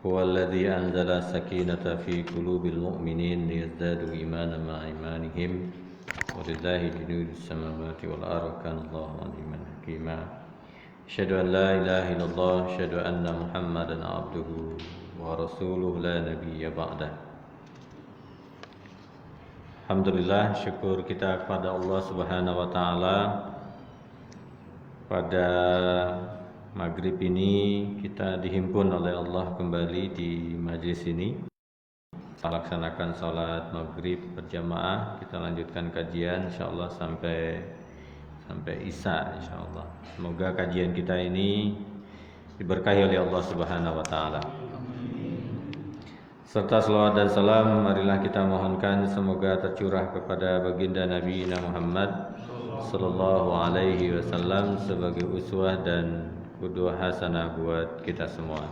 هو الذي أنزل السكينة في قلوب المؤمنين ليزدادوا إيمانا مع إيمانهم ولله جنود السماوات والأرض كان الله عليما حكيما أشهد أن لا إله إلا الله أشهد أن محمدا عبده ورسوله لا نبي بعده. Alhamdulillah, syukur kita kepada Allah Subhanahu wa taala. Pada maghrib ini kita dihimpun oleh Allah kembali di majlis ini. Kita laksanakan salat maghrib berjamaah. Kita lanjutkan kajian insyaallah sampai Isya insyaallah. Semoga kajian kita ini diberkahi oleh Allah Subhanahu wa taala. Serta salawat dan salam marilah kita mohonkan semoga tercurah kepada baginda Nabi Muhammad sallallahu alaihi wasallam sebagai uswah dan qudwah hasanah buat kita semua.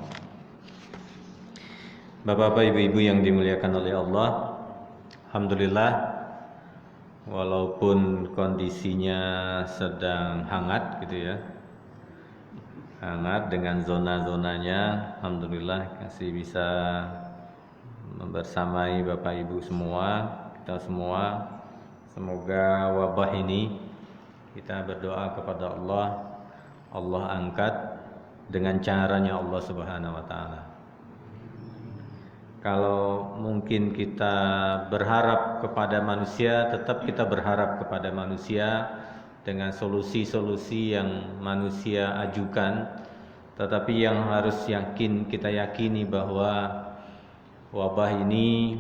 Bapak-bapak, ibu-ibu yang dimuliakan oleh Allah, alhamdulillah walaupun kondisinya sedang hangat gitu ya. Hangat dengan zona-zonanya, alhamdulillah masih bisa membersamai Bapak Ibu semua, kita semua. Semoga wabah ini kita berdoa kepada Allah angkat dengan caranya Allah Subhanahu wa taala. Kalau mungkin kita berharap kepada manusia, tetap kita berharap kepada manusia dengan solusi-solusi yang manusia ajukan, tetapi yang harus kita yakini bahwa wabah ini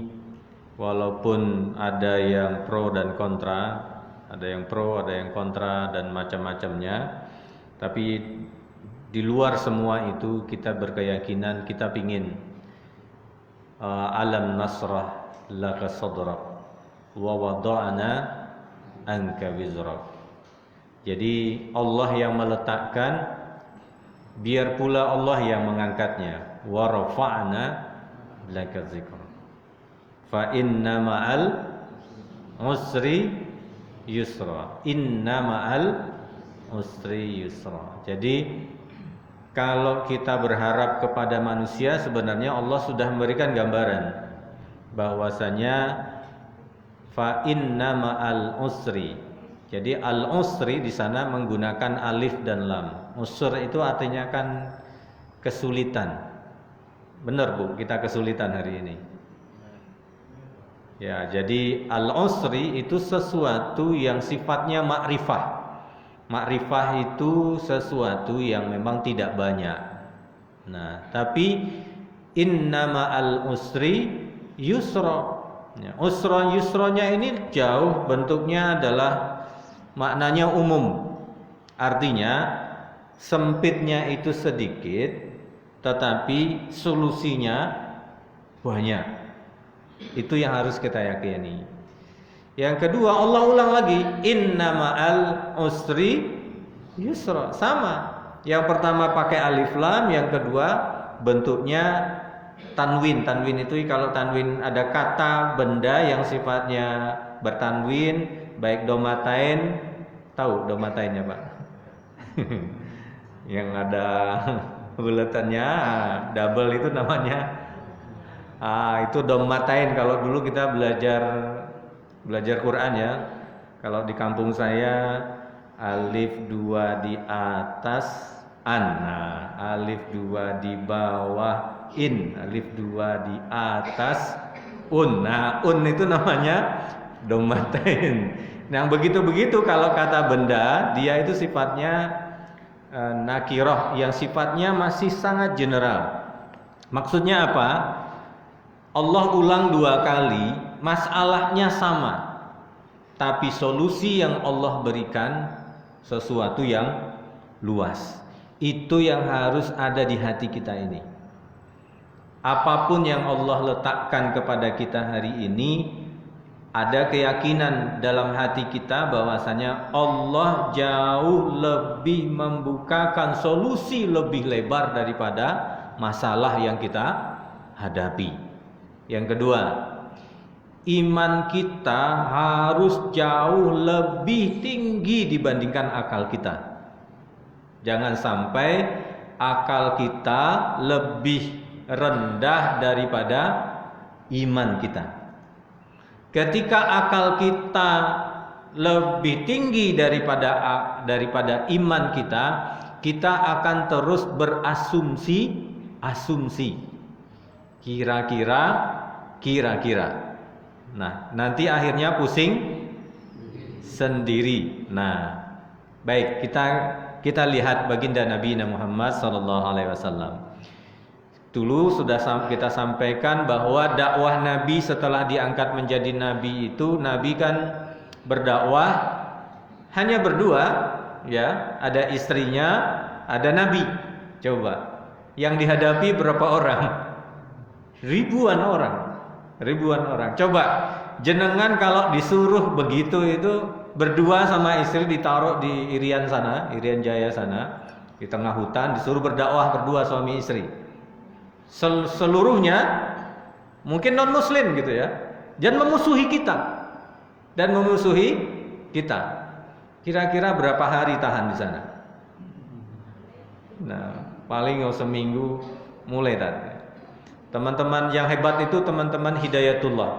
walaupun ada yang pro dan kontra, ada yang pro, ada yang kontra dan macam-macamnya, tapi di luar semua itu kita berkeyakinan kita pingin alam nasrah laka sadrak wa wada'na anka wizrak. Jadi Allah yang meletakkan, biar pula Allah yang mengangkatnya. Wa rafa'na laka dzikra fa inna ma'al usri yusra, inna ma'al usri yusra. Jadi kalau kita berharap kepada manusia, sebenarnya Allah sudah memberikan gambaran bahwasanya fa inna ma'al usri. Jadi al usri di sana menggunakan alif dan lam. Usr itu artinya kan kesulitan. Benar Bu, kita kesulitan hari ini. Ya, jadi al-usri itu sesuatu yang sifatnya makrifah. Makrifah itu sesuatu yang memang tidak banyak. Nah, tapi innama al-usri yusra. Ya, usra yusranya ini jauh, bentuknya adalah maknanya umum. Artinya sempitnya itu sedikit, tetapi solusinya banyak. Itu yang harus kita yakini. Yang kedua, Allah ulang lagi, innama'al usri yusra. Sama. Yang pertama pakai alif lam, yang kedua bentuknya tanwin. Tanwin itu kalau tanwin ada kata benda yang sifatnya bertanwin, baik domatain, tahu domatainnya Pak? Yang ada buletannya double itu namanya itu dommatain. Kalau dulu kita belajar Quran ya, kalau di kampung saya alif 2 di atas alif 2 di bawah alif 2 di atas un itu namanya dommatain. Yang begitu-begitu kalau kata benda, dia itu sifatnya nakirah yang sifatnya masih sangat general. Maksudnya apa? Allah ulang 2 kali, masalahnya sama, tapi solusi yang Allah berikan sesuatu yang luas. Itu yang harus ada di hati kita ini. Apapun yang Allah letakkan kepada kita hari ini, ada keyakinan dalam hati kita bahwasanya Allah jauh lebih membukakan solusi lebih lebar daripada masalah yang kita hadapi. Yang kedua, iman kita harus jauh lebih tinggi dibandingkan akal kita. Jangan sampai akal kita lebih rendah daripada iman kita. Ketika akal kita lebih tinggi daripada iman kita, kita akan terus berasumsi. Kira-kira. Nah, nanti akhirnya pusing sendiri. Nah, baik, kita lihat baginda Nabi Muhammad sallallahu alaihi wasallam. Dulu sudah kita sampaikan bahwa dakwah Nabi setelah diangkat menjadi nabi itu, Nabi kan berdakwah hanya berdua, ya, ada istrinya, ada Nabi. Coba, yang dihadapi berapa orang? Ribuan orang. Coba, jenengan kalau disuruh begitu itu berdua sama istri ditaruh di Irian Jaya sana, di tengah hutan, disuruh berdakwah berdua suami istri. Seluruhnya mungkin non muslim gitu ya, dan memusuhi kita. Kira-kira berapa hari tahan di sana? Nah, paling seminggu mulai tadi. Teman-teman yang hebat itu teman-teman Hidayatullah.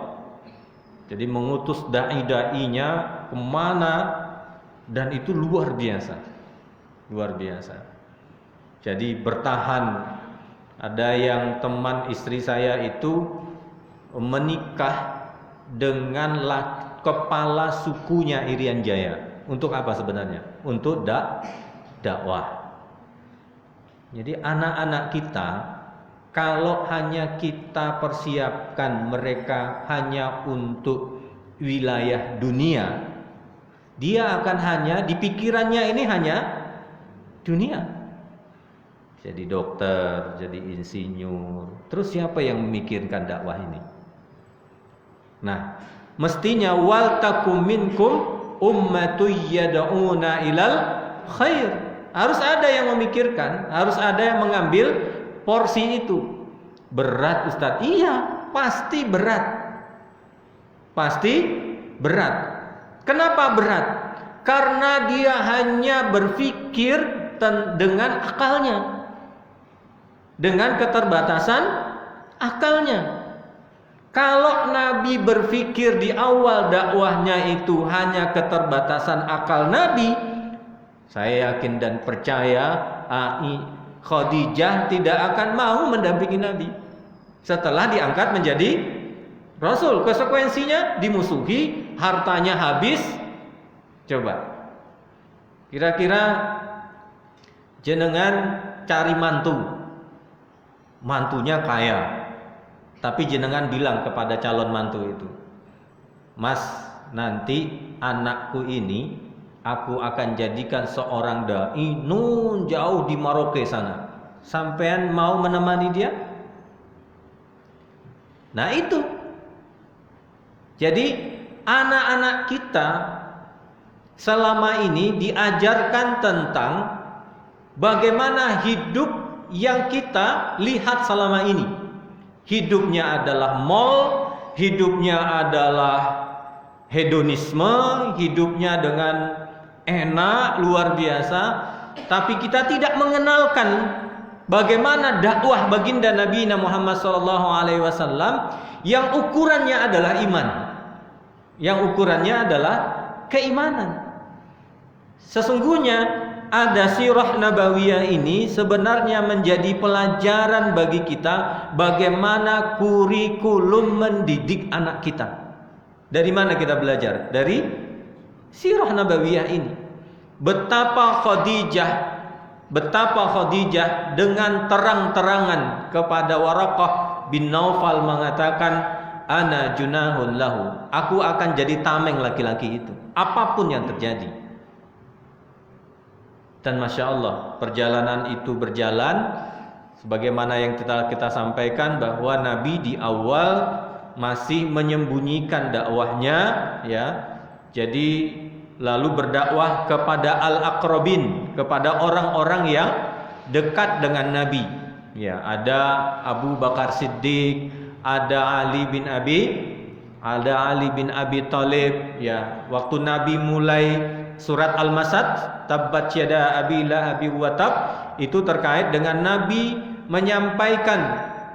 Jadi mengutus dai-dainya kemana, dan itu luar biasa. Jadi bertahan. Ada yang teman istri saya itu menikah dengan kepala sukunya Irian Jaya. Untuk apa sebenarnya? Untuk dakwah. Jadi anak-anak kita, kalau hanya kita persiapkan mereka hanya untuk wilayah dunia, dia akan hanya di pikirannya ini hanya dunia. Jadi dokter, jadi insinyur. Terus siapa yang memikirkan dakwah ini? Nah, mestinya wal takum minkum ummatun yad'una ilal khair. Harus ada yang memikirkan, harus ada yang mengambil porsi itu. Berat, Ustaz? Iya, pasti berat. Kenapa berat? Karena dia hanya berpikir dengan akalnya, dengan keterbatasan akalnya. Kalau Nabi berpikir di awal dakwahnya itu hanya keterbatasan akal Nabi, saya yakin dan percaya Khadijah tidak akan mau mendampingi Nabi setelah diangkat menjadi Rasul. Konsekuensinya dimusuhi, hartanya habis. Coba, kira-kira jenengan cari mantunya kaya, tapi jenengan bilang kepada calon mantu itu, Mas, nanti anakku ini aku akan jadikan seorang dai nun jauh di Maroke sana. Sampean mau menemani dia? Nah itu. Jadi anak-anak kita selama ini diajarkan tentang bagaimana hidup yang kita lihat selama ini. Hidupnya adalah mall, hidupnya adalah hedonisme, hidupnya dengan enak luar biasa, tapi kita tidak mengenalkan bagaimana dakwah baginda Nabi Muhammad SAW yang ukurannya adalah iman, yang ukurannya adalah keimanan. Sesungguhnya ada sirah nabawiyah ini sebenarnya menjadi pelajaran bagi kita bagaimana kurikulum mendidik anak kita. Dari mana kita belajar? Dari sirah nabawiyah ini. Betapa Khadijah dengan terang-terangan kepada Waraqah bin Naufal mengatakan, ana junahun lahu, aku akan jadi tameng laki-laki itu apapun yang terjadi. Dan Masya Allah, perjalanan itu berjalan sebagaimana yang kita sampaikan bahwa Nabi di awal masih menyembunyikan dakwahnya, ya. Jadi lalu berdakwah kepada al-aqrabin, kepada orang-orang yang dekat dengan Nabi. Ya, ada Abu Bakar Siddiq, ada Ali bin Abi Thalib, ya. Waktu Nabi mulai surat Al-Masad, tabbat yada abi lahabi wa tab, itu terkait dengan Nabi menyampaikan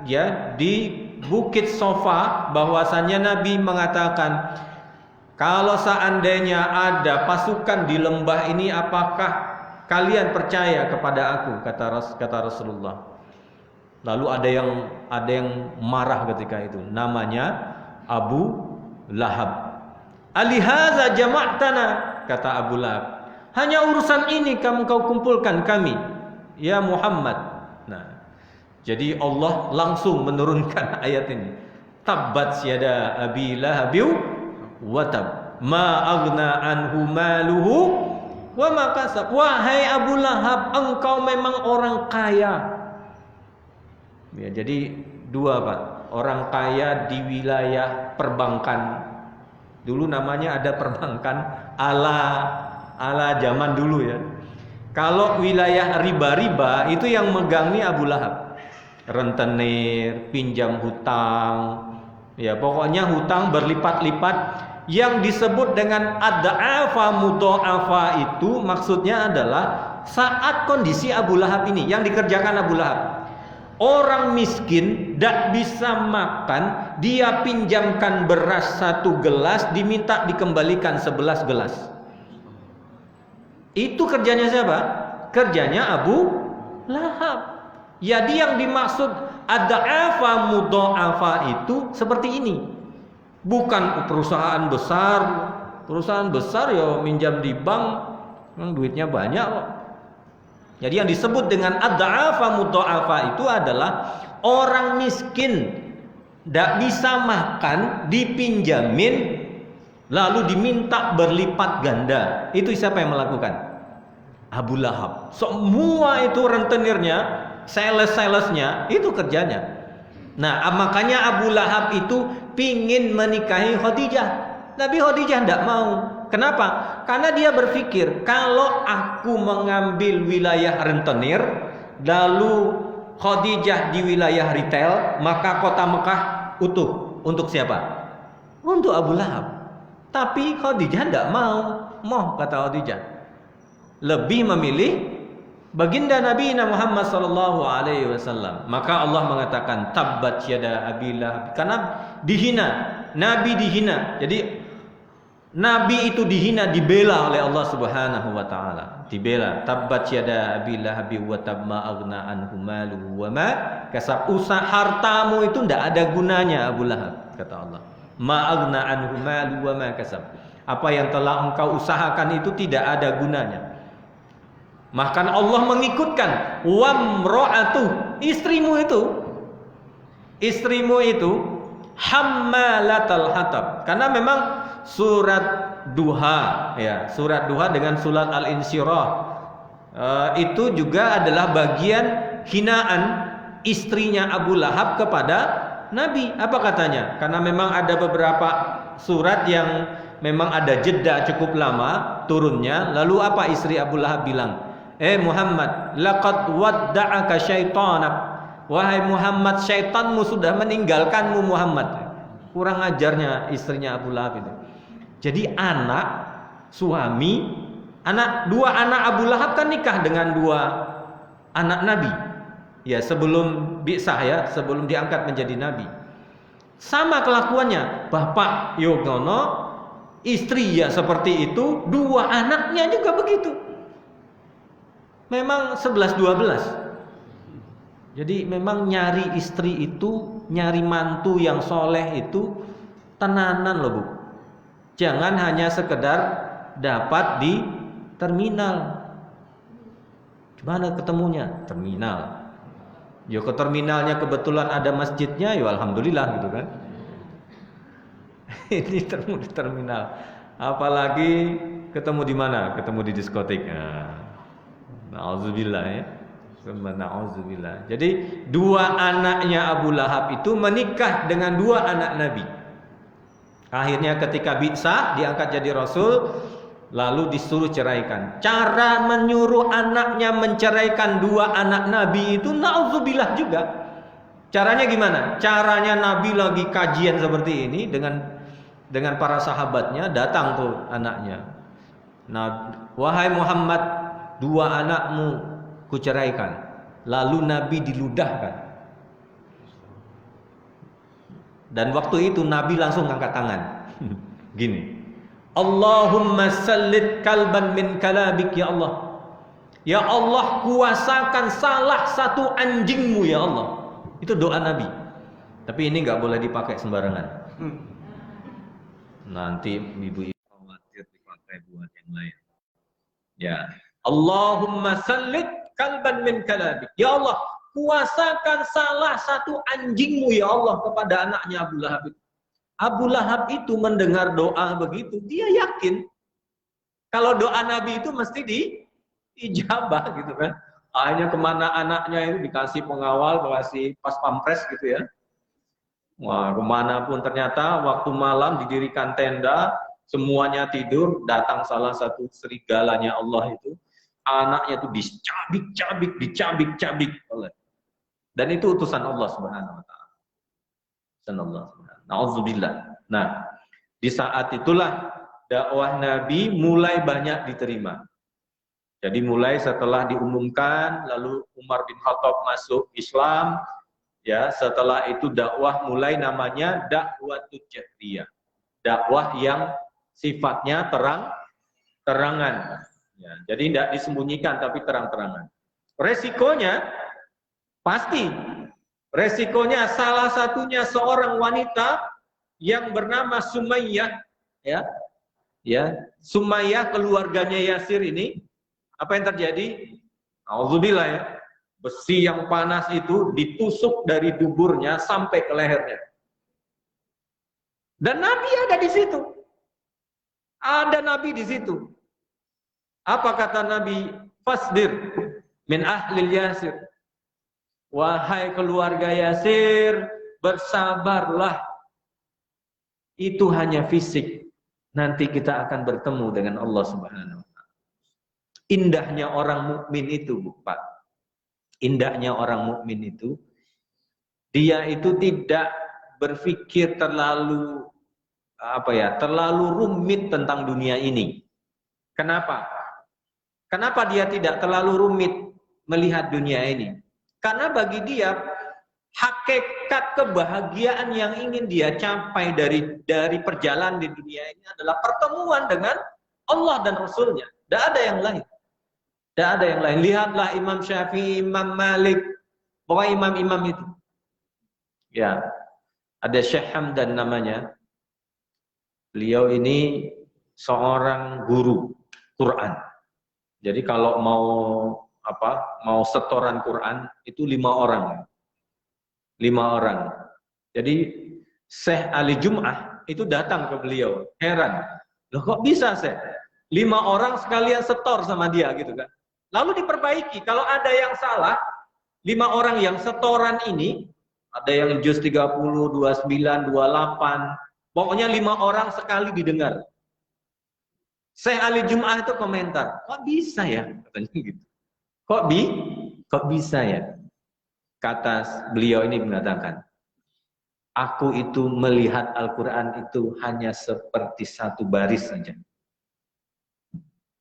ya di Bukit Sofa bahwasannya Nabi mengatakan, kalau seandainya ada pasukan di lembah ini, apakah kalian percaya kepada aku? Kata Rasulullah. Lalu ada yang marah ketika itu. Namanya Abu Lahab. Alihaza jama'tana, kata Abu Lahab. Hanya urusan ini kau kumpulkan kami, ya Muhammad. Nah, jadi Allah langsung menurunkan ayat ini. Tabbat yada Abi Lahab wa tab, ma aghna anhu maluhu wa ma kasab. Wahai Abu Lahab, engkau memang orang kaya. Ya, jadi dua, Pak. Orang kaya di wilayah perbankan. Dulu namanya ada perbankan ala zaman dulu ya. Kalau wilayah riba-riba itu yang megang nih Abu Lahab. Rentenir, pinjam hutang. Ya, pokoknya hutang berlipat-lipat yang disebut dengan ad'afa mudha'afa itu maksudnya adalah saat kondisi Abu Lahab ini yang dikerjakan Abu Lahab. Orang miskin tidak bisa makan, dia pinjamkan beras 1 gelas, diminta dikembalikan 11 gelas. Itu kerjanya siapa? Kerjanya Abu Lahab. Jadi yang dimaksud ad'afa mudha'afa itu seperti ini. Bukan perusahaan besar. Perusahaan besar ya minjam di bank, memang duitnya banyak kok. Jadi yang disebut dengan ad'afa mudha'afa itu adalah orang miskin tidak bisa makan, dipinjamin lalu diminta berlipat ganda. Itu siapa yang melakukan? Abu Lahab. Semua itu rentenirnya, salesnya itu kerjanya. Nah, makanya Abu Lahab itu pingin menikahi Khadijah. Nabi Khadijah tidak mau. Kenapa? Karena dia berpikir, kalau aku mengambil wilayah rentenir, lalu Khadijah di wilayah retail, maka kota Mekah utuh. Untuk siapa? Untuk Abu Lahab. Tapi Khadijah tidak mau. Kata Khadijah, lebih memilih baginda Nabi Muhammad sallallahu alaihi wasallam. Maka Allah mengatakan tabbat yada Abi Lahab, karena dihina, Nabi dihina. Jadi Nabi itu dihina, dibela oleh Allah Subhanahu wa taala. Dibela. Tabbat yada Abi Lahab wa tab ma aghna anhu maluhu wa ma kasab. Hartamu itu tidak ada gunanya Abu Lahab, kata Allah. Ma aghna anhu maluhu wa ma kasab. Apa yang telah engkau usahakan itu tidak ada gunanya. Bahkan Allah mengikutkan wamra'atu, istrimu itu hammalatal hatab. Karena memang surat duha ya, surat duha dengan surat al-insyirah itu juga adalah bagian hinaan istrinya Abu Lahab kepada Nabi. Apa katanya? Karena memang ada beberapa surat yang memang ada jeda cukup lama turunnya. Lalu apa istri Abu Lahab bilang? Muhammad, laqad wadda'aka syaitanak. Wahai Muhammad, syaitanmu sudah meninggalkanmu Muhammad. Kurang ajarnya istrinya Abu Lahab itu. Jadi suami, dua anak Abu Lahab kan nikah dengan 2 anak Nabi. Ya, sebelum bi'sah ya, sebelum diangkat menjadi Nabi. Sama kelakuannya, bapak Yogono, istri ya seperti itu, 2 anaknya juga begitu. Memang 11-12. Jadi memang nyari istri itu, nyari mantu yang soleh itu tenanan loh Bu. Jangan hanya sekedar dapat di terminal. Gimana ketemunya? Terminal. Ya ke terminalnya kebetulan ada masjidnya, ya alhamdulillah gitu kan. Ini terminal. Apalagi ketemu di mana? Ketemu di diskotik. Na'udzubillah ya. Na'udzubillah. Jadi 2 anaknya Abu Lahab itu menikah dengan 2 anak Nabi. Akhirnya ketika bi'sah diangkat jadi Rasul, lalu disuruh ceraikan. Cara menyuruh anaknya menceraikan 2 anak Nabi itu na'udzubillah juga. Caranya gimana? Caranya Nabi lagi kajian seperti ini dengan para sahabatnya, datang tuh anaknya. Nah, wahai Muhammad, 2 anakmu kuceraikan. Lalu Nabi diludahkan. Dan waktu itu Nabi langsung angkat tangan. Gini. Allahumma sallit kalban min kalabik ya Allah. Ya Allah, kuasakan salah satu anjingmu ya Allah. Itu doa Nabi. Tapi ini nggak boleh dipakai sembarangan. Nanti ibu-ibu khawatir dipakai buat yang lain. Ya. Allahumma sallit kalban min kalabik. Ya Allah, kuasakan salah satu anjingmu ya Allah kepada anaknya Abu Lahab. Abu Lahab itu mendengar doa begitu, dia yakin kalau doa Nabi itu mesti diijabah gitu kan. Akhirnya kemana anaknya itu dikasih pengawal, dikasih pas pampres gitu ya. Wah, kemana pun ternyata waktu malam didirikan tenda, semuanya tidur, datang salah satu serigalanya Allah itu, anaknya itu dicabik-cabik oleh. Dan itu utusan Allah Subhanahu wa taala. Utusan Allah Subhanahu. Nauzubillah. Nah, di saat itulah dakwah Nabi mulai banyak diterima. Jadi mulai setelah diumumkan, lalu Umar bin Khattab masuk Islam, ya, setelah itu dakwah mulai namanya dakwatul jahriyah. Dakwah yang sifatnya terang-terangan. Ya, jadi tidak disembunyikan tapi terang-terangan. Resikonya pasti, resikonya salah satunya seorang wanita yang bernama Sumayyah, ya, Sumayyah keluarganya Yasir ini, apa yang terjadi? Auzubillah ya, besi yang panas itu ditusuk dari duburnya sampai ke lehernya. Dan Nabi ada di situ, ada Nabi di situ. Apa kata Nabi? Fasbir min ahlil Yasir. Wahai keluarga Yasir, bersabarlah. Itu hanya fisik. Nanti kita akan bertemu dengan Allah Subhanahu wa taala. Indahnya orang mukmin itu, Pak. Indahnya orang mukmin itu, dia itu tidak berpikir terlalu terlalu rumit tentang dunia ini. Kenapa? Kenapa dia tidak terlalu rumit melihat dunia ini? Karena bagi dia hakikat kebahagiaan yang ingin dia capai dari perjalanan di dunia ini adalah pertemuan dengan Allah dan Rasulnya. Tidak ada yang lain. Tidak ada yang lain. Lihatlah Imam Syafi'i, Imam Malik, bahwa imam-imam itu. Ya, ada Syekh Hamdan namanya. Beliau ini seorang guru Quran. Jadi kalau mau setoran Quran itu 5 orang. 5 orang. Jadi Syekh Ali Jum'ah itu datang ke beliau. Heran. Loh kok bisa Syekh? 5 orang sekalian setor sama dia gitu kan. Lalu diperbaiki. Kalau ada yang salah, 5 orang yang setoran ini, ada yang juz 30, 29, 28. Pokoknya 5 orang sekali didengar. Syekh Ali Jum'ah itu komentar, kok bisa ya? Katanya gitu. Kok bisa ya? Kata beliau ini mengatakan, aku itu melihat Al-Quran itu hanya seperti satu baris saja.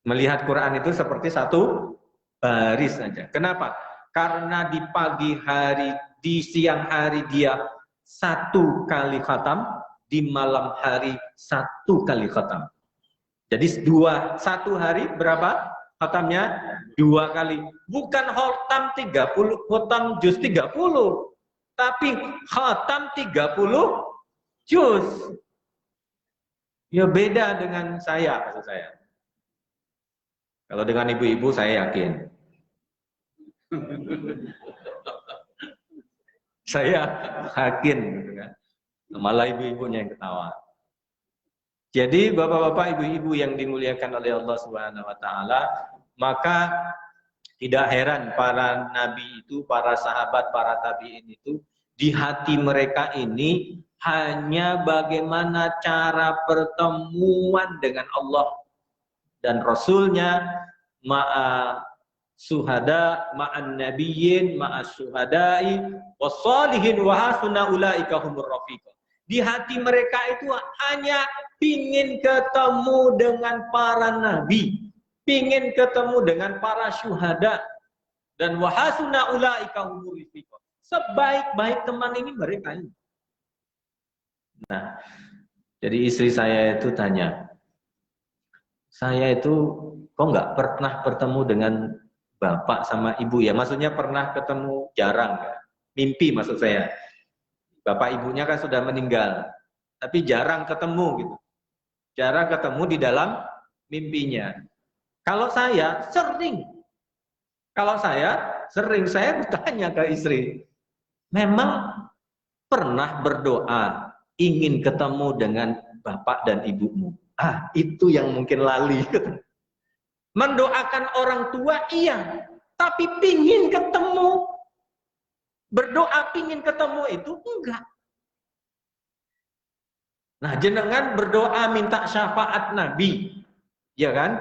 Melihat Quran itu seperti satu baris saja. Kenapa? Karena di pagi hari, di siang hari dia 1 kali khatam, di malam hari 1 kali khatam. Jadi 1 hari berapa khatamnya? 2 kali. Bukan khatam 30, khatam juz 30. Tapi khatam 30 juz. Ya beda dengan saya, maksud saya. Kalau dengan ibu-ibu saya yakin. Saya yakin. Malah ibu-ibunya yang ketawa. Jadi bapak-bapak, ibu-ibu yang dimuliakan oleh Allah Subhanahu wa taala, maka tidak heran para nabi itu, para sahabat, para tabi'in itu di hati mereka ini hanya bagaimana cara pertemuan dengan Allah dan Rasulnya, ma'a suhada, ma'an nabiyyin, ma'as syuhada'i wassalihin wa hasuna ulaika humur rafiqah. Di hati mereka itu hanya pingin ketemu dengan para nabi, pingin ketemu dengan para syuhada, dan wahasuna ulaika humur rafiqah. Sebaik-baik teman ini mereka ini. Nah, jadi istri saya itu tanya, saya itu kok nggak pernah bertemu dengan bapak sama ibu ya? Maksudnya pernah ketemu jarang ya? Mimpi maksud saya. Bapak ibunya kan sudah meninggal, tapi jarang ketemu gitu. Jarang ketemu di dalam mimpinya. Kalau saya sering, saya bertanya ke istri, memang pernah berdoa ingin ketemu dengan bapak dan ibumu? Ah, itu yang mungkin lali. Mendoakan orang tua iya, tapi pingin ketemu, berdoa pingin ketemu itu enggak. Nah, jenengan berdoa minta syafaat Nabi, ya kan?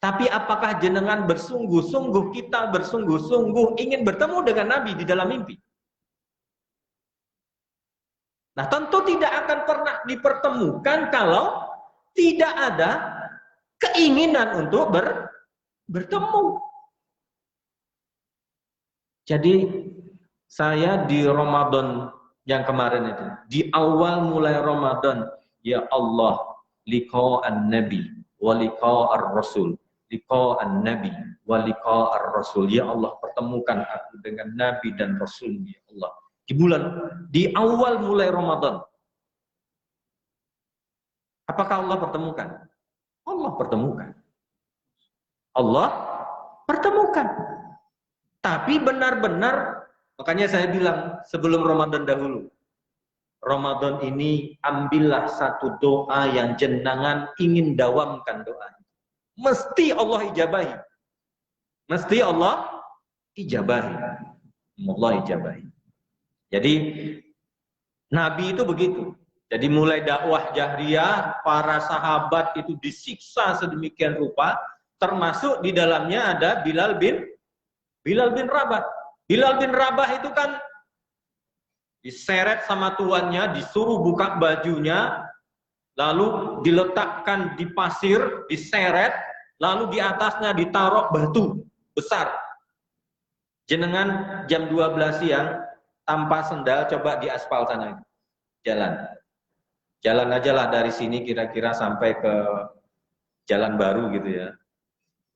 Tapi apakah jenengan bersungguh-sungguh, kita bersungguh-sungguh ingin bertemu dengan Nabi di dalam mimpi? Nah, tentu tidak akan pernah dipertemukan kalau tidak ada keinginan untuk bertemu. Jadi saya di Ramadan yang kemarin itu, di awal mulai Ramadan, ya Allah, liqa'an nabi wa liqa'ar rasul, liqa'an nabi wa liqa'ar rasul. Ya Allah, pertemukan aku dengan nabi dan rasul, ya Allah. Di awal mulai Ramadan. Apakah Allah pertemukan? Allah pertemukan. Allah pertemukan. Tapi benar-benar, makanya saya bilang sebelum Ramadan dahulu, Ramadan ini ambillah satu doa yang jenengan ingin dawamkan doa. Mesti Allah ijabahi. Mesti Allah ijabahi. Allah ijabahi. Jadi Nabi itu begitu. Jadi mulai dakwah jahriyah, para sahabat itu disiksa sedemikian rupa, termasuk di dalamnya ada Bilal bin Rabah. Bilal bin Rabah itu kan diseret sama tuannya, disuruh buka bajunya, lalu diletakkan di pasir, diseret, lalu di atasnya ditaruh batu besar. Jenengan jam 12 siang tanpa sendal coba di aspal sana. Jalan aja lah dari sini kira-kira sampai ke Jalan Baru gitu ya.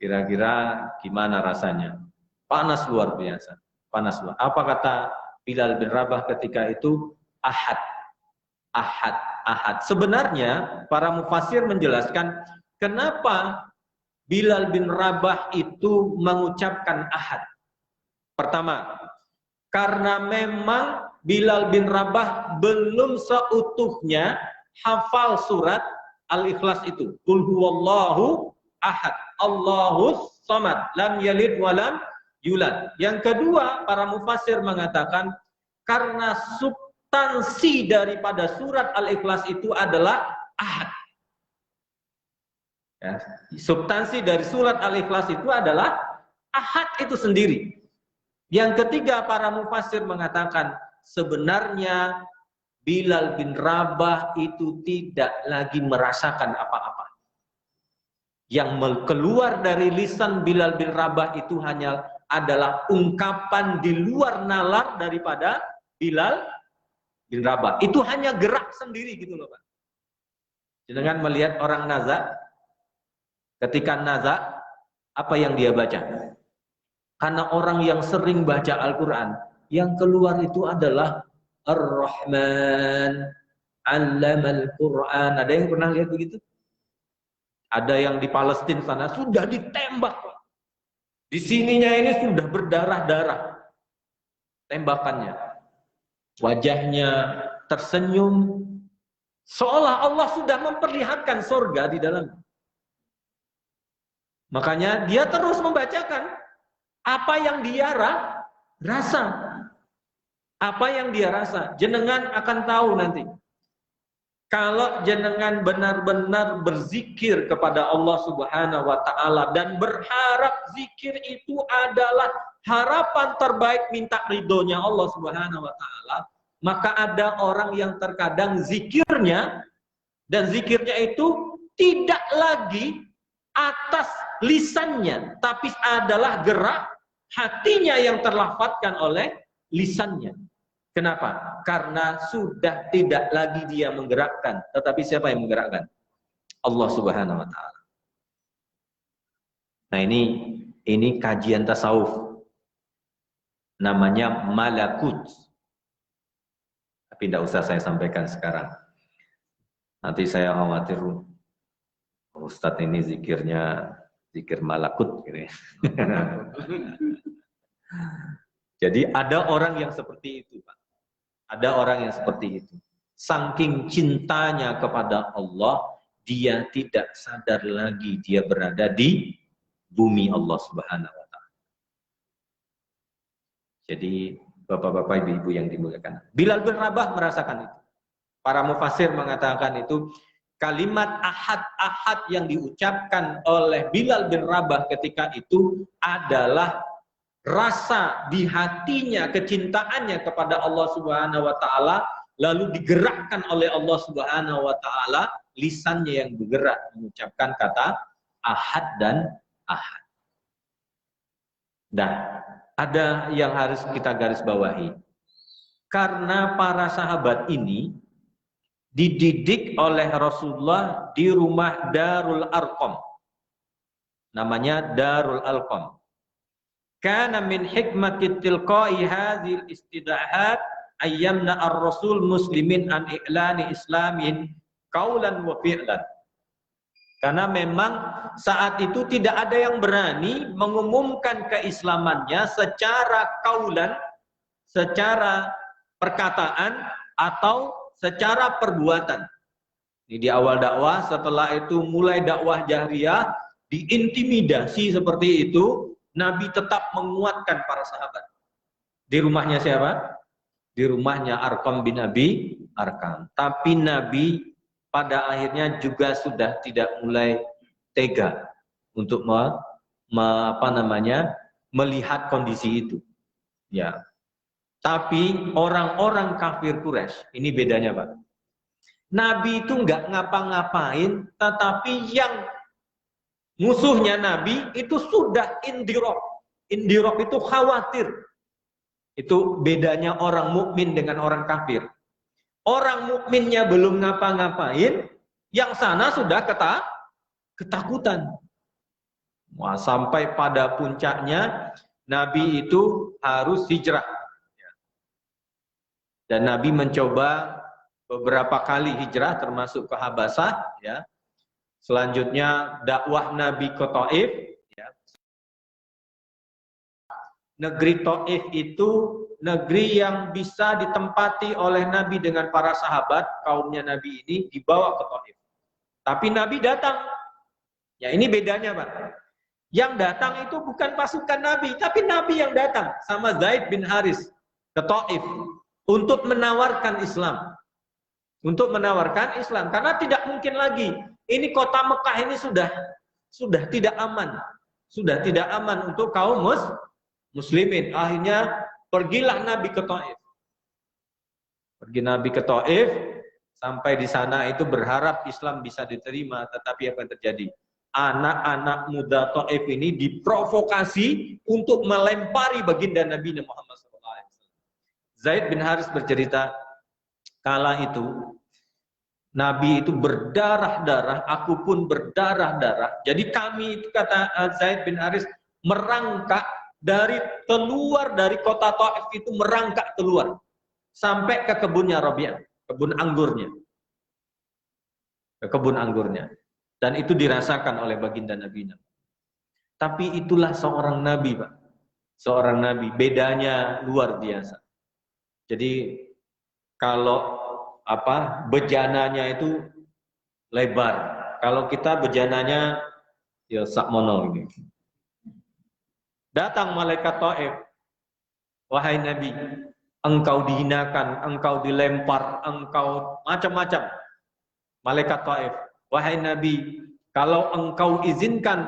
Kira-kira gimana rasanya? Panas luar biasa. Panas luar. Apa kata Bilal bin Rabah ketika itu? Ahad. Ahad. Ahad. Sebenarnya para mufasir menjelaskan kenapa Bilal bin Rabah itu mengucapkan ahad. Pertama, karena memang Bilal bin Rabah belum seutuhnya hafal surat Al-Ikhlas itu. Qul huwallahu ahad, Allahus samad, lam yalid walam yulad. Yang kedua, para mufasir mengatakan karena substansi daripada surat Al-Ikhlas itu adalah ahad. Ya, substansi dari surat Al-Ikhlas itu adalah ahad itu sendiri. Yang ketiga, para mufasir mengatakan sebenarnya Bilal bin Rabah itu tidak lagi merasakan apa-apa. Yang keluar dari lisan Bilal bin Rabah itu hanya adalah ungkapan di luar nalar daripada Bilal bin Rabah. Itu hanya gerak sendiri gitu loh Pak. Jangan melihat orang nazak, ketika nazak, apa yang dia baca? Karena orang yang sering baca Al-Quran, yang keluar itu adalah Ar-Rahman, Allamal Quran. Ada yang pernah lihat begitu? Ada yang di Palestina sana sudah ditembak. Di sininya ini sudah berdarah-darah tembakannya. Wajahnya tersenyum, seolah Allah sudah memperlihatkan surga di dalam. Makanya dia terus membacakan apa yang dia rasa. Apa yang dia rasa. Jenengan akan tahu nanti. Kalau jenengan benar-benar berzikir kepada Allah Subhanahu wa Ta'ala dan berharap zikir itu adalah harapan terbaik minta ridhonya Allah Subhanahu wa Ta'ala, maka ada orang yang terkadang zikirnya dan zikirnya itu tidak lagi atas lisannya, tapi adalah gerak hatinya yang terlafadzkan oleh lisannya. Kenapa? Karena sudah tidak lagi dia menggerakkan, tetapi siapa yang menggerakkan? Allah Subhanahu wa taala. Nah, ini kajian tasawuf. Namanya malakut. Tapi tidak usah saya sampaikan sekarang. Nanti saya khawatir Ustadz ini zikirnya zikir malakut gitu ya. Jadi ada orang yang seperti itu, Pak. Ada orang yang seperti itu. Saking cintanya kepada Allah, dia tidak sadar lagi dia berada di bumi Allah Subhanahu wa taala. Jadi Bapak-bapak, Ibu-ibu yang dimuliakan, Bilal bin Rabah merasakan itu. Para mufasir mengatakan itu kalimat ahad-ahad yang diucapkan oleh Bilal bin Rabah ketika itu adalah rasa di hatinya, kecintaannya kepada Allah Subhanahu wa taala, lalu digerakkan oleh Allah Subhanahu wa taala, lisannya yang bergerak mengucapkan kata ahad dan ahad. Nah, ada yang harus kita garis bawahi. Karena para sahabat ini dididik oleh Rasulullah di rumah Darul Arqam. Namanya Darul Arqam. Kana min hikmati tilqa'i hadhil istidahat ayyamna ar-rasul muslimin an i'lani islamin qaulan wa fi'lan. Karena memang saat itu tidak ada yang berani mengumumkan keislamannya secara kaulan, secara perkataan atau secara perbuatan. Ini di awal dakwah, setelah itu mulai dakwah jahriyah, diintimidasi seperti itu, Nabi tetap menguatkan para sahabat. Di rumahnya siapa? Di rumahnya Arqam bin Abi Arqam. Tapi Nabi pada akhirnya juga sudah tidak mulai tega untuk melihat kondisi itu. Ya. Tapi orang-orang kafir Quraisy, ini bedanya, Pak. Nabi itu nggak ngapa-ngapain, tetapi yang musuhnya Nabi itu sudah indirok. Indirok itu khawatir. Itu bedanya orang mukmin dengan orang kafir. Orang mukminnya belum ngapa-ngapain, yang sana sudah ketakutan. Wah, sampai pada puncaknya Nabi itu harus hijrah. Dan Nabi mencoba beberapa kali hijrah termasuk ke Habasah, ya. Selanjutnya dakwah Nabi ke Taif, ya. Negeri Taif itu negeri yang bisa ditempati oleh Nabi dengan para sahabat, kaumnya Nabi ini dibawa ke Taif. Tapi Nabi datang. Ya, ini bedanya, Pak. Yang datang itu bukan pasukan Nabi, tapi Nabi yang datang sama Zaid bin Haris ke Taif untuk menawarkan Islam. Untuk menawarkan Islam, karena tidak mungkin lagi. Ini kota Mekah ini sudah tidak aman. Sudah tidak aman untuk kaum muslimin. Akhirnya pergilah Nabi ke Taif. Pergi Nabi ke Taif, sampai di sana itu berharap Islam bisa diterima, tetapi apa yang terjadi? Anak-anak muda Taif ini diprovokasi untuk melempari baginda Nabi Muhammad SAW. Zaid bin Haris bercerita, kala itu Nabi itu berdarah-darah, aku pun berdarah-darah. Jadi kami itu, kata Zaid bin Haris, merangkak keluar dari kota Taif itu, merangkak keluar sampai ke kebunnya Rabi'ah, kebun anggurnya. Ke kebun anggurnya. Dan itu dirasakan oleh baginda Nabi. Tapi itulah seorang nabi, Pak. Seorang nabi, bedanya luar biasa. Jadi kalau bejananya itu lebar. Kalau kita bejananya ya sakmono ini. Datang malaikat Taif. Wahai Nabi, engkau dihinakan, engkau dilempar, engkau macam-macam. Malaikat Taif. Wahai Nabi, kalau engkau izinkan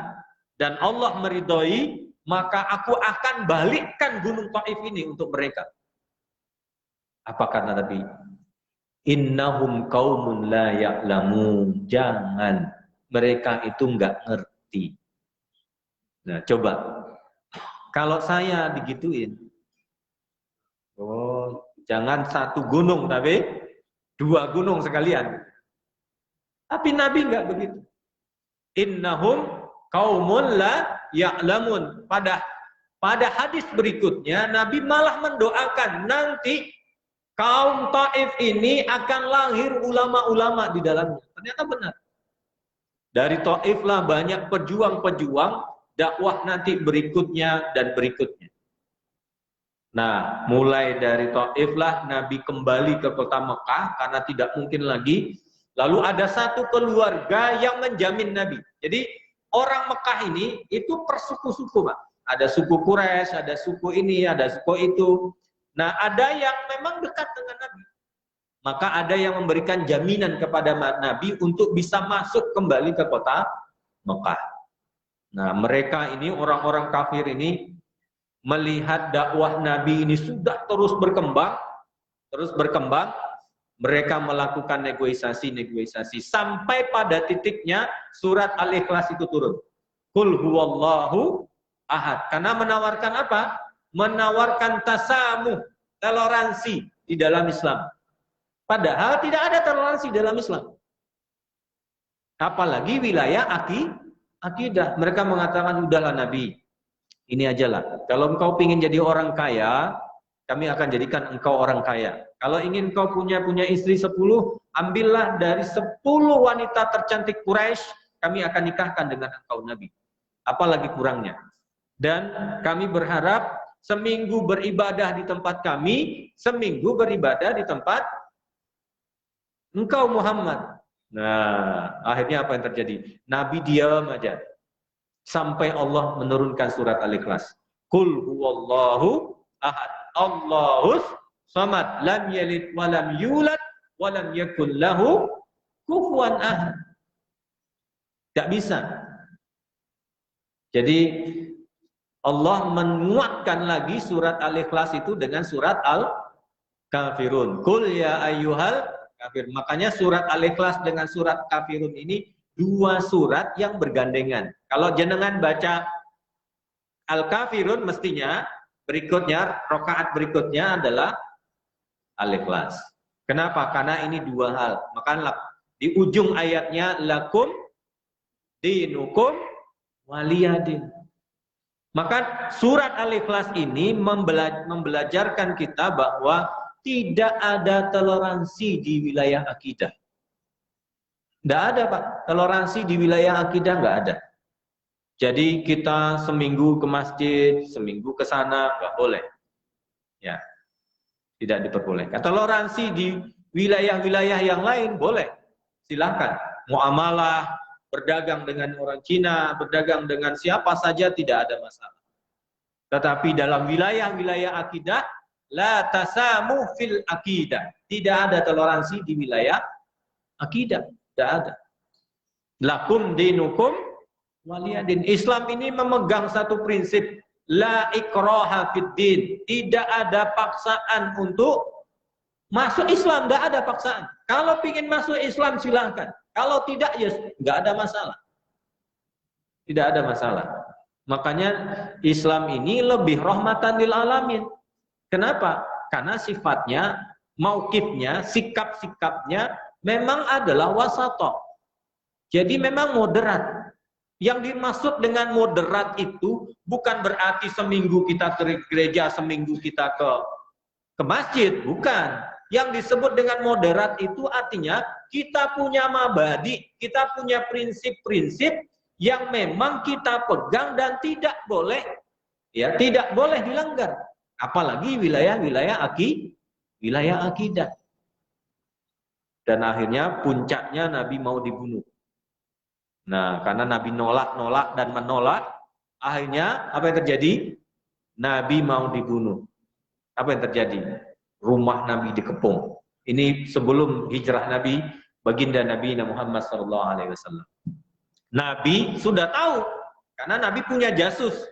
dan Allah meridhoi, maka aku akan balikkan gunung Taif ini untuk mereka. Apa kata Nabi? Innahum qaumun la ya'lamun. Jangan, mereka itu enggak ngerti. Nah, coba kalau saya digituin, oh, Jangan satu gunung, tapi 2 gunung sekalian. Tapi Nabi enggak begitu. Innahum qaumun la ya'lamun. Pada hadis berikutnya, Nabi malah mendoakan nanti kaum Taif ini akan lahir ulama-ulama di dalamnya. Ternyata benar. Dari Taif lah banyak pejuang-pejuang dakwah nanti berikutnya dan berikutnya. Nah, mulai dari Taif lah Nabi kembali ke kota Mekah karena tidak mungkin lagi. Lalu ada satu keluarga yang menjamin Nabi. Jadi orang Mekah ini itu persuku-suku, Pak. Ada suku Quraisy, ada suku ini, ada suku itu. Nah, ada yang memang dekat dengan Nabi. Maka ada yang memberikan jaminan kepada Nabi untuk bisa masuk kembali ke kota Mekah. Nah, mereka ini, orang-orang kafir ini, melihat dakwah Nabi ini sudah terus berkembang, mereka melakukan negosiasi, sampai pada titiknya surat Al-Ikhlas itu turun. Qul huwallahu ahad. Karena menawarkan apa? Menawarkan tasamuh, toleransi di dalam Islam. Padahal tidak ada toleransi dalam Islam. Apalagi wilayah akidah. Mereka mengatakan, udahlah Nabi, ini ajalah. Kalau engkau ingin jadi orang kaya, kami akan jadikan engkau orang kaya. Kalau ingin engkau punya istri 10, ambillah dari 10 wanita tercantik Quraisy, kami akan nikahkan dengan engkau Nabi. Apalagi kurangnya. Dan kami berharap seminggu beribadah di tempat kami, seminggu beribadah di tempat engkau Muhammad. Nah, akhirnya apa yang terjadi? Nabi diam aja. Sampai Allah menurunkan surat Al-Ikhlas. Qul huwallahu ahad. Allahus samad. Lam yalid walam yulad walam yakul lahu kufuwan ahad. Tidak bisa. Jadi Allah menguatkan lagi surat Al-Ikhlas itu dengan surat Al-Kafirun. Qul ya ayyuhal kafir. Makanya surat Al-Ikhlas dengan surat Kafirun ini 2 surat yang bergandengan. Kalau jenengan baca Al-Kafirun mestinya berikutnya, rakaat berikutnya adalah Al-Ikhlas. Kenapa? Karena ini 2 hal. Maka di ujung ayatnya lakum dinukum waliyadin. Maka surat Al-Ikhlas ini membelajarkan kita bahwa tidak ada toleransi di wilayah akidah. Tidak ada, Pak. Toleransi di wilayah akidah nggak ada. Jadi kita seminggu ke masjid, seminggu ke sana, nggak boleh. Ya, tidak diperbolehkan. Toleransi di wilayah-wilayah yang lain boleh. Silakan. Muamalah, berdagang dengan orang Cina, berdagang dengan siapa saja tidak ada masalah. Tetapi dalam wilayah-wilayah akidah, la tasamu fil akidah. Tidak ada toleransi di wilayah akidah. Tidak ada. Lakum dinukum waliyadin. Islam ini memegang satu prinsip, la ikraha fid din. Tidak ada paksaan untuk masuk Islam, tidak ada paksaan. Kalau ingin masuk Islam silahkan. Kalau tidak, ya nggak ada masalah. Tidak ada masalah. Makanya Islam ini lebih rahmatan lil alamin. Kenapa? Karena sifatnya, mauqifnya, sikap-sikapnya memang adalah wasatoh. Jadi memang moderat. Yang dimaksud dengan moderat itu bukan berarti seminggu kita ke gereja, seminggu kita ke masjid. Bukan. Yang disebut dengan moderat itu artinya kita punya mabadi, kita punya prinsip-prinsip yang memang kita pegang dan tidak boleh dilanggar. Apalagi wilayah-wilayah akidah. Dan akhirnya puncaknya Nabi mau dibunuh. Nah, karena Nabi nolak dan menolak, akhirnya apa yang terjadi? Nabi mau dibunuh. Apa yang terjadi? Rumah Nabi dikepung. Ini sebelum hijrah Nabi, baginda Nabi Muhammad SAW. Nabi sudah tahu, karena Nabi punya jasus,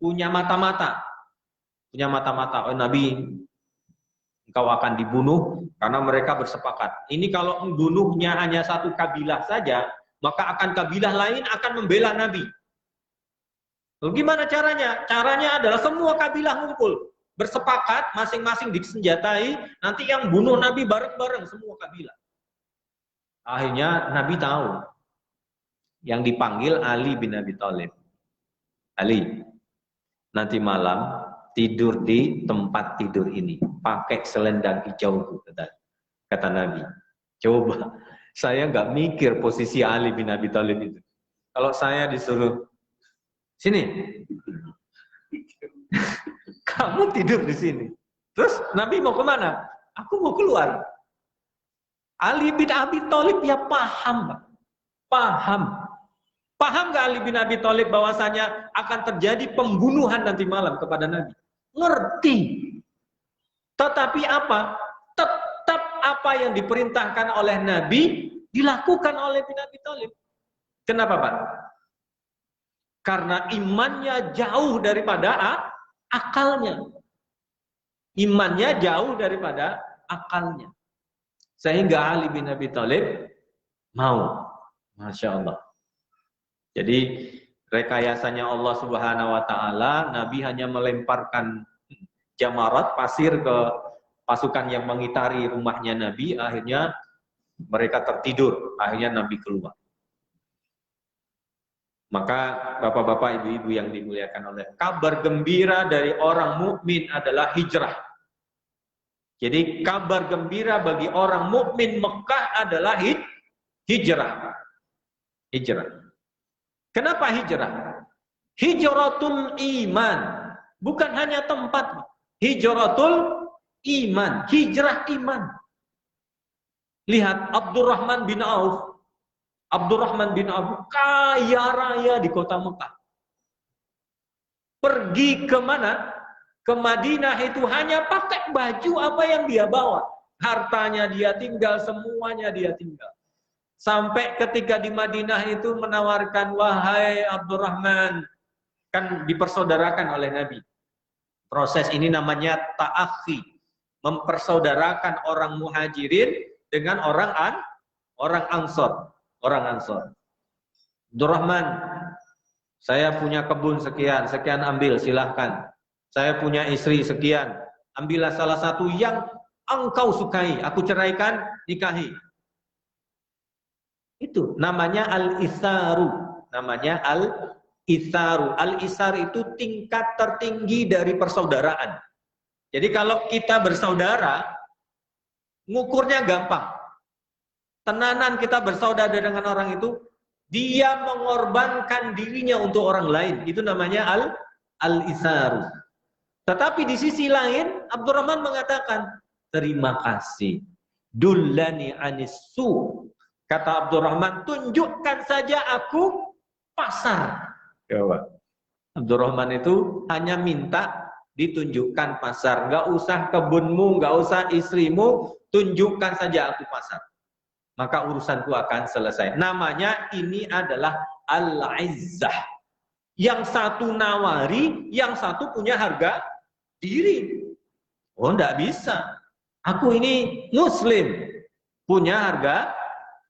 punya mata-mata. Oh Nabi, engkau akan dibunuh karena mereka bersepakat. Ini kalau membunuhnya hanya satu kabilah saja, maka akan kabilah lain akan membela Nabi. Lalu gimana caranya? Caranya adalah semua kabilah ngumpul. bersepakat masing-masing disenjatai, nanti yang bunuh Nabi bareng-bareng semua kabilah. Akhirnya Nabi tahu yang dipanggil Ali bin Abi Thalib. Ali, nanti malam tidur di tempat tidur ini, pakai selendang hijau, kata Nabi. Coba, saya nggak mikir posisi Ali bin Abi Thalib itu. Kalau saya disuruh, sini, kamu tidur di sini. Terus Nabi mau kemana? Aku mau keluar. Ali bin Abi Thalib ya paham, Pak. Paham. Paham nggak Ali bin Abi Thalib bahwasanya akan terjadi pembunuhan nanti malam kepada Nabi? Ngerti. Tetapi apa? Tetap apa yang diperintahkan oleh Nabi dilakukan oleh bin Abi Thalib. Kenapa, Pak? Karena imannya jauh daripada akalnya. Imannya jauh daripada akalnya. Sehingga Ali bin Abi Thalib mau. Masya Allah. Jadi rekayasanya Allah Subhanahu wa taala, Nabi hanya melemparkan jamarat, pasir ke pasukan yang mengitari rumahnya Nabi, akhirnya mereka tertidur, akhirnya Nabi keluar. Maka bapak-bapak, ibu-ibu yang dimuliakan oleh, kabar gembira dari orang mukmin adalah hijrah. Jadi kabar gembira bagi orang mukmin Mekah adalah hijrah. Hijrah. Kenapa hijrah? Hijratul iman. Bukan hanya tempat. Hijratul iman. Hijrah iman. Lihat Abdurrahman bin Auf. Abdurrahman bin Auf kaya raya di kota Mekah. Pergi ke mana? Ke Madinah itu hanya pakai baju apa yang dia bawa. Hartanya dia tinggal, semuanya dia tinggal. Sampai ketika di Madinah itu menawarkan, wahai Abdurrahman, kan dipersaudarakan oleh Nabi. Proses ini namanya ta'akhi, mempersaudarakan orang muhajirin dengan orang ansor. Abdurrahman, saya punya kebun sekian ambil, silahkan. Saya punya istri sekian, ambillah salah satu yang engkau sukai, aku ceraikan, nikahi. Itu namanya al-isaru. Namanya al-isaru. Al-isar itu tingkat tertinggi dari persaudaraan. Jadi kalau kita bersaudara, ngukurnya gampang. Tenanan kita bersaudara dengan orang itu, dia mengorbankan dirinya untuk orang lain. Itu namanya al-isaru. Tetapi di sisi lain, Abdurrahman mengatakan, terima kasih. Dullani anissu. Kata Abdurrahman, tunjukkan saja aku pasar. Coba. Abdurrahman itu hanya minta ditunjukkan pasar. Nggak usah kebunmu, nggak usah istrimu, tunjukkan saja aku pasar. Maka urusanku akan selesai. Namanya ini adalah al-izzah. Yang satu nawari, yang satu punya harga diri. Oh, nggak bisa. Aku ini muslim, punya harga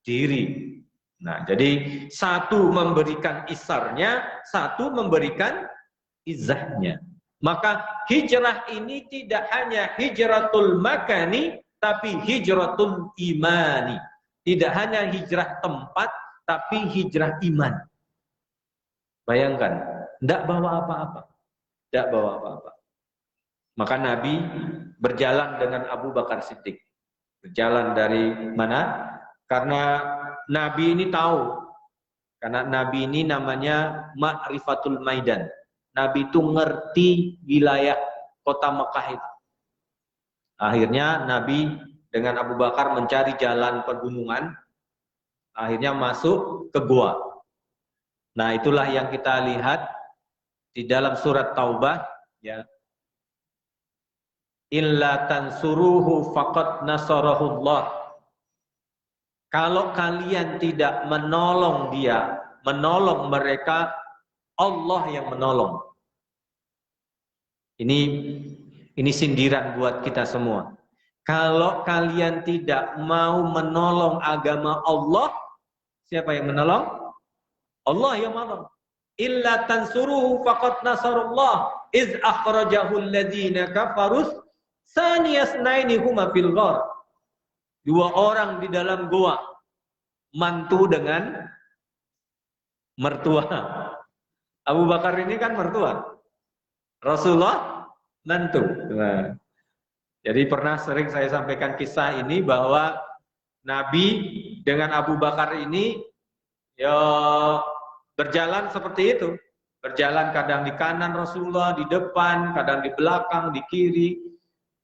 diri. Nah, jadi satu memberikan isarnya, satu memberikan izzahnya. Maka hijrah ini tidak hanya hijratul makani, tapi hijratul imani. Tidak hanya hijrah tempat, tapi hijrah iman. Bayangkan, tidak bawa apa-apa. Tidak bawa apa-apa. Maka Nabi berjalan dengan Abu Bakar Siddiq. Berjalan dari mana? Karena Nabi ini tahu, karena Nabi ini namanya ma'rifatul maidan. Nabi itu ngerti wilayah kota Mekah itu. Akhirnya Nabi dengan Abu Bakar mencari jalan pegunungan, akhirnya masuk ke gua. Nah, itulah yang kita lihat di dalam surat Taubah, ya. Illa tansuruhu faqad nasarahullah. Kalau kalian tidak menolong dia, menolong mereka, Allah yang menolong. Ini sindiran buat kita semua. Kalau kalian tidak mau menolong agama Allah, siapa yang menolong? Allah yang menolong. Illa tansuruhu faqad nasarullah. iz akhrajahul ladzina kafarus saniyasnaini huma fil ghar. Dua orang di dalam gua, mantu dengan mertua. Abu Bakar ini kan mertua, Rasulullah mantu. Nah, jadi pernah sering saya sampaikan kisah ini bahwa Nabi dengan Abu Bakar ini ya berjalan seperti itu. Berjalan kadang di kanan Rasulullah, di depan, kadang di belakang, di kiri.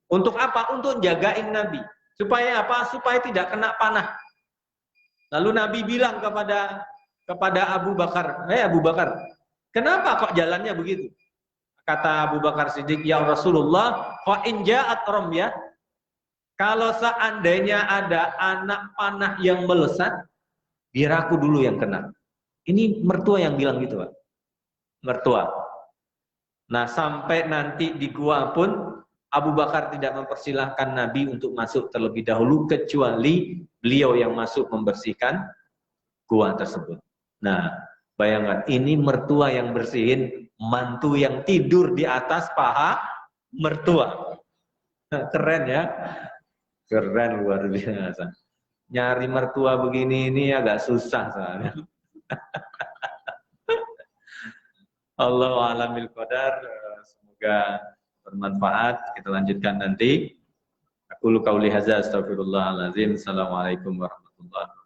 Untuk apa? Untuk jagain Nabi. Supaya apa? Supaya tidak kena panah. Lalu Nabi bilang kepada Abu Bakar, Abu Bakar, kenapa kok jalannya begitu? Kata Abu Bakar Siddiq, ya Rasulullah, fa in ja'at ramyah, kalau seandainya ada anak panah yang melesat, biar aku dulu yang kena. Ini mertua yang bilang gitu, Pak. Mertua. Nah, sampai nanti di gua pun Abu Bakar tidak mempersilahkan Nabi untuk masuk terlebih dahulu kecuali beliau yang masuk membersihkan gua tersebut. Nah, bayangkan ini mertua yang bersihin, mantu yang tidur di atas paha mertua. Keren ya. Keren, luar biasa. Nyari mertua begini ini agak susah soalnya. Allahu a'lam bishawab. Semoga bermanfaat. Kita lanjutkan nanti. Aku qauli hadza, astagfirullahalazim. Assalamualaikum warahmatullahi wabarakatuh.